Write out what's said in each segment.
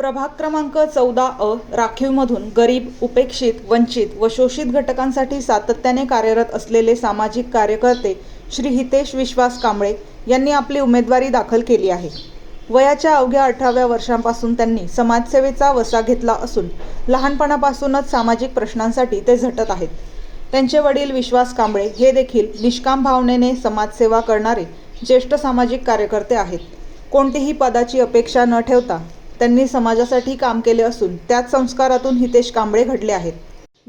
प्रभाग क्रमांक 14 राखीवमधून गरीब, उपेक्षित, वंचित व शोषित घटकांसाठी सातत्याने कार्यरत असलेले सामाजिक कार्यकर्ते श्री हितेश विश्वास कांबळे यांनी आपली उमेदवारी दाखल केली आहे। वयाच्या अवघ्या 18व्या वर्षांपासून त्यांनी समाजसेवेचा वसा घेतला असून लहानपणापासूनच सामाजिक प्रश्नांसाठी ते झटत आहेत। त्यांचे वडील विश्वास कांबळे हे देखील निष्काम भावनेने समाजसेवा करणारे ज्येष्ठ सामाजिक कार्यकर्ते आहेत। कोणतीही पदाची अपेक्षा न ठेवता त्यांनी समाजासाठी काम केले असून त्याच संस्कारातून हितेश कांबळे घडले आहेत।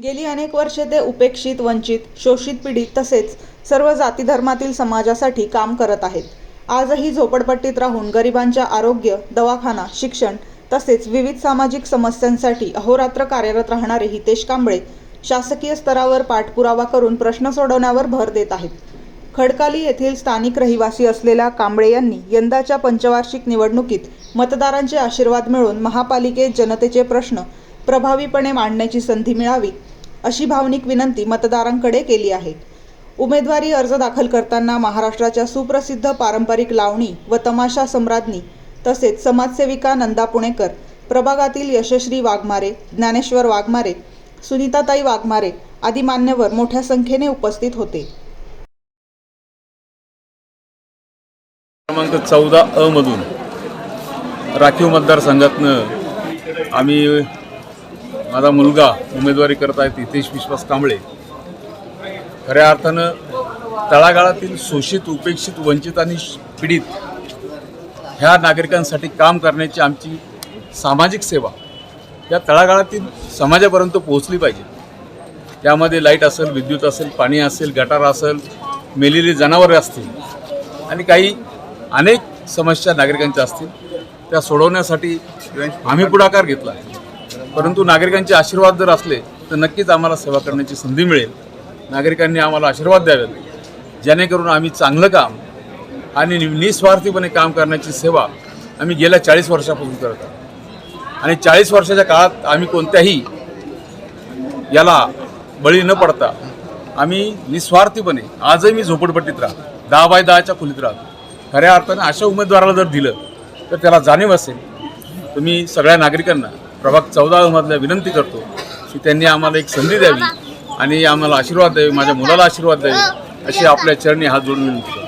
गेली अनेक वर्षे ते उपेक्षित, वंचित, शोषित पिढी तसेच सर्व जाती धर्मातील समाजासाठी काम करत आहेत। आजही झोपडपट्टीत राहून गरिबांच्या आरोग्य, दवाखाना, शिक्षण तसेच विविध सामाजिक समस्यांसाठी अहोरात्र कार्यरत राहणारे हितेश कांबळे शासकीय स्तरावर पाठपुरावा करून प्रश्न सोडवण्यावर भर देत आहेत। खडकाली येथील स्थानिक रहिवासी असलेल्या कांबळे यांनी यंदाच्या पंचवार्षिक निवडणुकीत मतदारांचे आशीर्वाद मिळवून महापालिकेत जनतेचे प्रश्न प्रभावीपणे मांडण्याची संधी मिळावी अशी भावनिक विनंती मतदारांकडे केली आहे। उमेदवारी अर्ज दाखल करताना महाराष्ट्राच्या सुप्रसिद्ध पारंपरिक लावणी व तमाशा सम्राज्ञी तसेच समाजसेविका नंदा पुणेकर, प्रभागातील यशश्री वाघमारे, ज्ञानेश्वर वाघमारे, सुनीताताई वाघमारे आदी मान्यवर मोठ्या संख्येने उपस्थित होते। क्रमांक 14 मधून राखीव मतदारसंघातनं आम्ही माझा मुलगा उमेदवारी करत आहेत हितेश विश्वास कांबळे। खऱ्या अर्थानं तळागाळातील शोषित, उपेक्षित, वंचित आणि पीडित ह्या नागरिकांसाठी काम करण्याची आमची सामाजिक सेवा या तळागाळातील समाजापर्यंत पोहोचली पाहिजे। त्यामध्ये लाईट असेल, विद्युत असेल, पाणी असेल, गटार असेल, मेलेली जनावरे असतील आणि काही अनेक समस्या नागरिकांच्या असतील त्या सोडवण्यासाठी आम्ही पुढाकार घेतला। परंतु नागरिकांचे आशीर्वाद जर असले तर नक्कीच आम्हाला सेवा करण्याची संधी मिळेल। नागरिकांनी आम्हाला आशीर्वाद द्यावेत जेणेकरून आम्ही चांगलं काम आणि निस्वार्थीपणे काम करण्याची सेवा आम्ही गेल्या 40 वर्षापासून करत आहोत आणि 40 वर्षाच्या काळात आम्ही कोणत्याही याला बळी न पडता आम्ही निस्वार्थीपणे आजही मी झोपडपट्टीत राहतो, 10 बाय 10च्या खोलीत राहतो। खऱ्या अर्थाने अशा उमेदवाराला जर दिलं तर त्याला जाणीव असेल। तर मी सगळ्या नागरिकांना प्रभाग 14 मधल्या विनंती करतो की त्यांनी आम्हाला एक संधी द्यावी आणि आम्हाला आशीर्वाद द्यावे, माझ्या मुलाला आशीर्वाद द्यावे अशी आपल्या चरणी हात जोडून विनंती करतो।